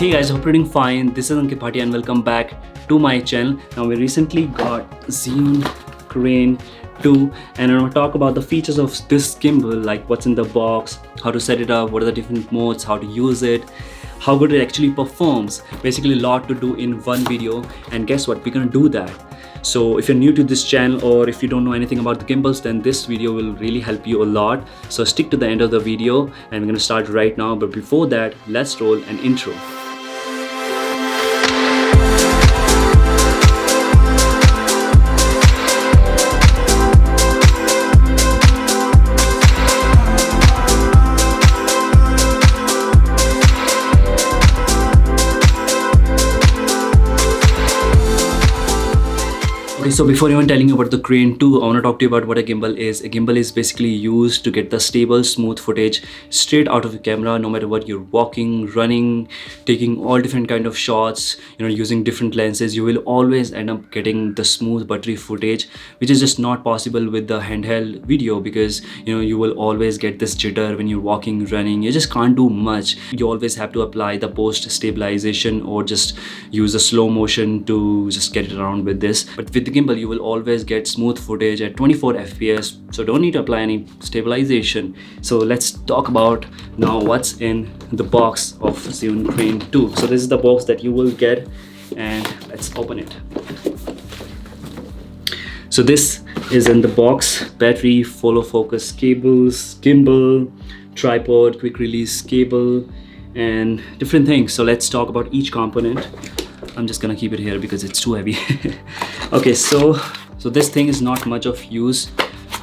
Hey guys, hope you're doing fine. This is Ankit Bhatia and welcome back to my channel. Now we recently got Zhiyun Crane 2 and I'm going to talk about the features of this gimbal, like what's in the box, how to set it up, what are the different modes, how to use it, how good it actually performs. Basically a lot to do in one video, and guess what, we're going to do that. So if you're new to this channel or if you don't know anything about the gimbals, then this video will really help you a lot. So stick to the end of the video and we're going to start right now. But before that, let's roll an intro. Okay, so before even telling you about the Crane 2, I want to talk to you about what a gimbal is. A gimbal is basically used to get the stable, smooth footage straight out of the camera, no matter what you're walking, running, taking all different kind of shots, using different lenses. You will always end up getting the smooth, buttery footage, which is just not possible with the handheld video because, you will always get this jitter when you're walking, running. You just can't do much. You always have to apply the post stabilization or just use a slow motion to just get it around with this. But with the gimbal, you will always get smooth footage at 24 fps, so don't need to apply any stabilization. So let's talk about now what's in the box of Zhiyun Crane 2. So this is the box that you will get, and let's open it. So this is in the box: battery, follow focus cables, gimbal, tripod, quick release cable, and different things. So let's talk about each component. I'm just gonna keep it here because it's too heavy. Okay, so this thing is not much of use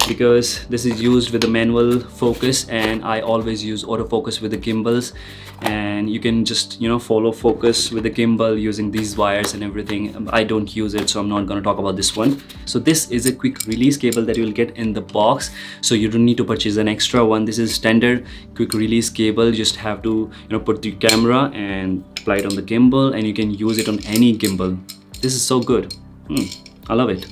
because this is used with the manual focus, and I always use autofocus with the gimbals, and you can just follow focus with the gimbal using these wires and everything. I don't use it, so I'm not going to talk about this one. So this is a quick release cable that you will get in the box, so you don't need to purchase an extra one. This is standard quick release cable. You just have to put the camera and apply it on the gimbal, and you can use it on any gimbal. This is so good. I love it.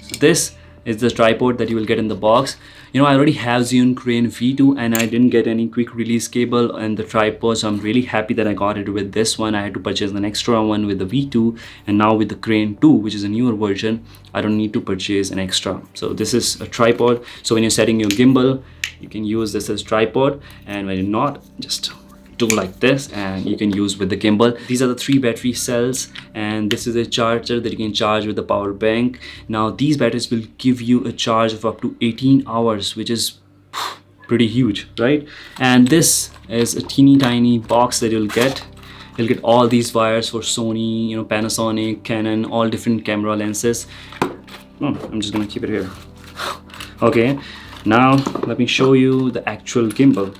So this is the tripod that you will get in the box. I already have Zhiyun Crane V2 and I didn't get any quick release cable and the tripod, so I'm really happy that I got it with this one. I had to purchase an extra one with the V2, and now with the Crane 2, which is a newer version, I don't need to purchase an extra. So this is a tripod, so when you're setting your gimbal, you can use this as tripod, and when you're not, just do like this and you can use with the gimbal. These are the 3 battery cells, and this is a charger that you can charge with the power bank. Now these batteries will give you a charge of up to 18 hours, which is pretty huge, right? And this is a teeny tiny box that you'll get. You'll get all these wires for Sony, Panasonic, Canon, all different camera lenses. I'm just gonna keep it here. Okay, now let me show you the actual gimbal.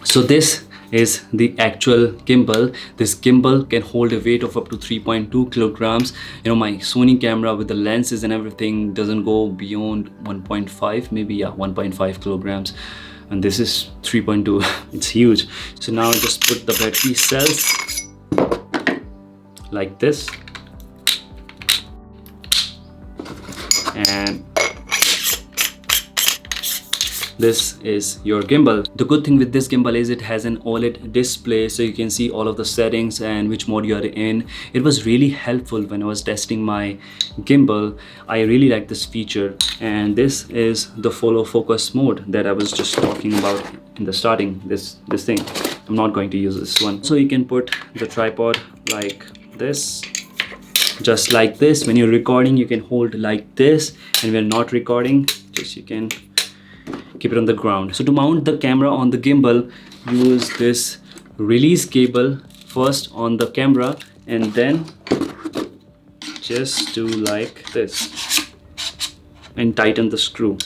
So this is the actual gimbal. This gimbal can hold a weight of up to 3.2 kilograms. My Sony camera with the lenses and everything doesn't go beyond 1.5, maybe 1.5 kilograms, and this is 3.2. It's huge. So now just put the battery cells like this, and this is your gimbal. The good thing with this gimbal is it has an OLED display, so you can see all of the settings and which mode you are in. It was really helpful when I was testing my gimbal. I really like this feature. And this is the follow focus mode that I was just talking about in the starting. This thing, I'm not going to use this one. So you can put the tripod like this, just like this. When you're recording, you can hold like this, and when not recording, just you can keep it on the ground. So to mount the camera on the gimbal, use this release cable first on the camera, and then just do like this and tighten the screw.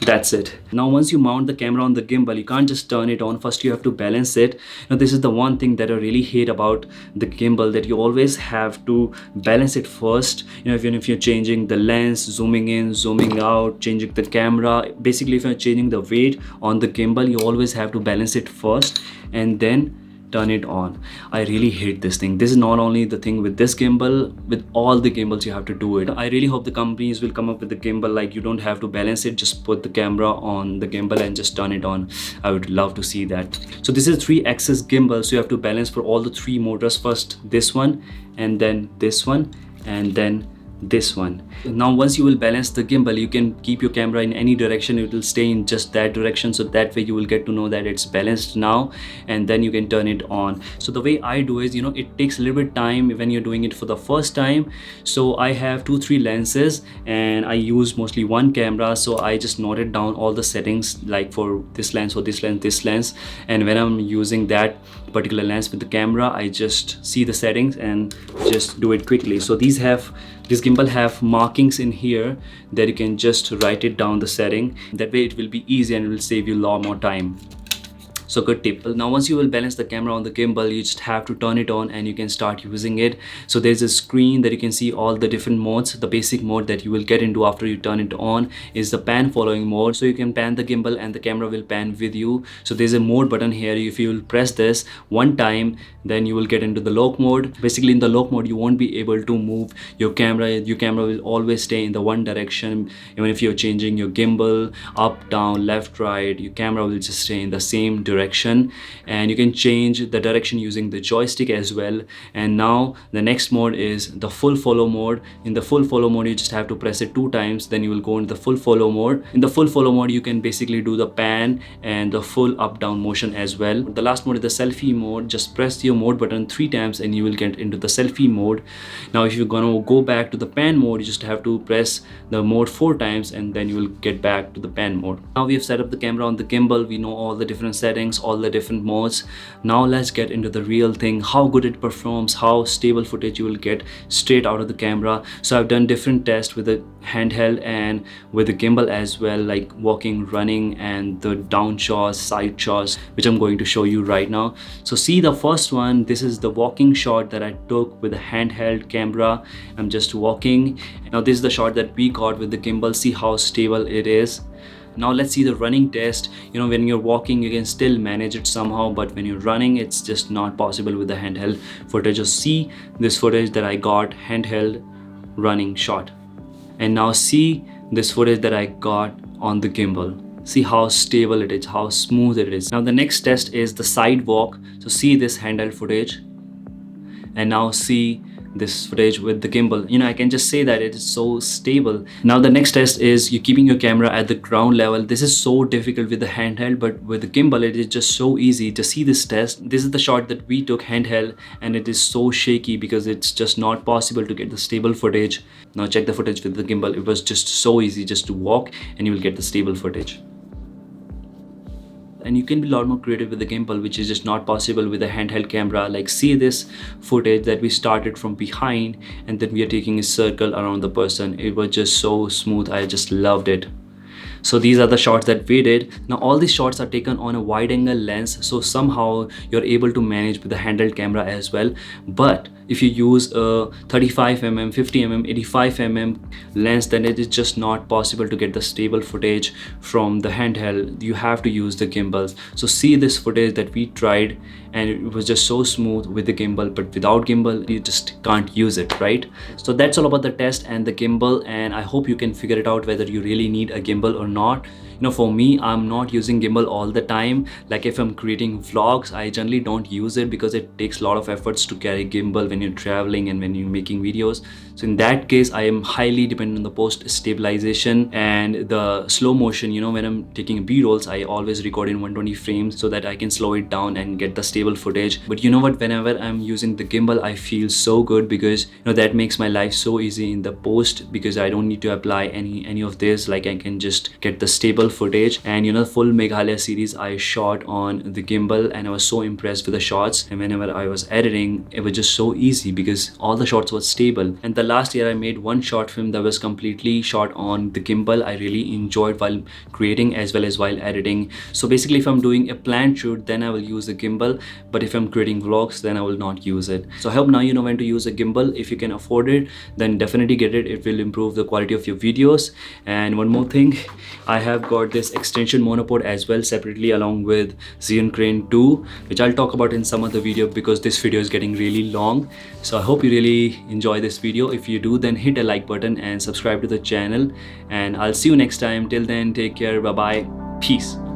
That's it. Now once you mount the camera on the gimbal, you can't just turn it on. First you have to balance it. Now this is the one thing that I really hate about the gimbal, that you always have to balance it first. Even if you're changing the lens, zooming in, zooming out, changing the camera, basically if you're changing the weight on the gimbal, you always have to balance it first and then turn it on. I really hate this thing. This is not only the thing with this gimbal, with all the gimbals you have to do it. I really hope the companies will come up with the gimbal like you don't have to balance it, just put the camera on the gimbal and just turn it on. I would love to see that. So this is a 3-axis gimbal, so you have to balance for all the 3 motors. First this one, and then this one, and then this one. Now once you will balance the gimbal, you can keep your camera in any direction. It will stay in just that direction, so that way you will get to know that it's balanced now, and then you can turn it on. So the way I do is, it takes a little bit time when you're doing it for the first time. So I have 2-3 lenses and I use mostly one camera, so I just noted down all the settings, like for this lens, for this lens, this lens, and when I'm using that particular lens with the camera, I just see the settings and just do it quickly. So this gimbal have markings in here that you can just write it down the setting. That way it will be easy and it will save you a lot more time. So good tip. Now once you will balance the camera on the gimbal, you just have to turn it on and you can start using it. So there's a screen that you can see all the different modes. The basic mode that you will get into after you turn it on is the pan following mode. So you can pan the gimbal and the camera will pan with you. So there's a mode button here. If you will press this one time, then you will get into the lock mode. Basically in the lock mode, you won't be able to move your camera. Your camera will always stay in the one direction. Even if you're changing your gimbal up, down, left, right, your camera will just stay in the same direction. And you can change the direction using the joystick as well. And now the next mode is the full follow mode. In the full follow mode, you just have to press it 2 times, then you will go into the full follow mode. In the full follow mode, you can basically do the pan and the full up down motion as well. The last mode is the selfie mode. Just press your mode button 3 times and you will get into the selfie mode. Now if you're gonna go back to the pan mode, you just have to press the mode 4 times and then you will get back to the pan mode. Now we have set up the camera on the gimbal. We know all the different settings, all the different modes. Now let's get into the real thing, how good it performs, how stable footage you will get straight out of the camera. So I've done different tests with the handheld and with the gimbal as well, like walking, running, and the down shots, side shots, which I'm going to show you right now. So see the first one, this is the walking shot that I took with the handheld camera. I'm just walking. Now this is the shot that we got with the gimbal. See how stable it is. Now let's see the running test. When you're walking, you can still manage it somehow, but when you're running, it's just not possible with the handheld footage. Just see this footage that I got, handheld running shot. And now see this footage that I got on the gimbal. See how stable it is, how smooth it is. Now the next test is the side walk. So see this handheld footage, and now see this footage with the gimbal. I can just say that it is so stable. Now the next test is you keeping your camera at the ground level. This is so difficult with the handheld, but with the gimbal it is just so easy. To see this test, this is the shot that we took handheld, and it is so shaky because it's just not possible to get the stable footage. Now check the footage with the gimbal. It was just so easy just to walk and you will get the stable footage. And you can be a lot more creative with the gimbal, which is just not possible with a handheld camera. Like see this footage that we started from behind and then we are taking a circle around the person. It was just so smooth. I just loved it. So these are the shots that we did. Now all these shots are taken on a wide angle lens, so somehow you're able to manage with the handheld camera as well. But if you use a 35mm, 50mm, 85mm lens, then it is just not possible to get the stable footage from the handheld. You have to use the gimbals. So see this footage that we tried, and it was just so smooth with the gimbal, but without gimbal you just can't use it, right? So that's all about the test and the gimbal, and I hope you can figure it out whether you really need a gimbal or not. for me, I'm not using gimbal all the time. Like if I'm creating vlogs, I generally don't use it because it takes a lot of efforts to carry gimbal when you're traveling and when you're making videos. So in that case, I am highly dependent on the post stabilization and the slow motion. When I'm taking b-rolls, I always record in 120 frames so that I can slow it down and get the stable footage. But you know what, whenever I'm using the gimbal, I feel so good because that makes my life so easy in the post, because I don't need to apply any of this. Like I can just get the stable footage. And full Meghalaya series I shot on the gimbal, and I was so impressed with the shots. And whenever I was editing, it was just so easy because all the shots were stable. And the last year I made one short film that was completely shot on the gimbal. I really enjoyed while creating as well as while editing. So basically, if I'm doing a planned shoot, then I will use the gimbal, but if I'm creating vlogs, then I will not use it. So I hope now you know when to use a gimbal. If you can afford it, then definitely get it. It will improve the quality of your videos. And one more thing, I have got this extension monopod as well separately along with Xeon Crane 2, which I'll talk about in some other video because this video is getting really long. So I hope you really enjoy this video. If you do, then hit a like button and subscribe to the channel, and I'll see you next time. Till then, take care, bye bye, peace.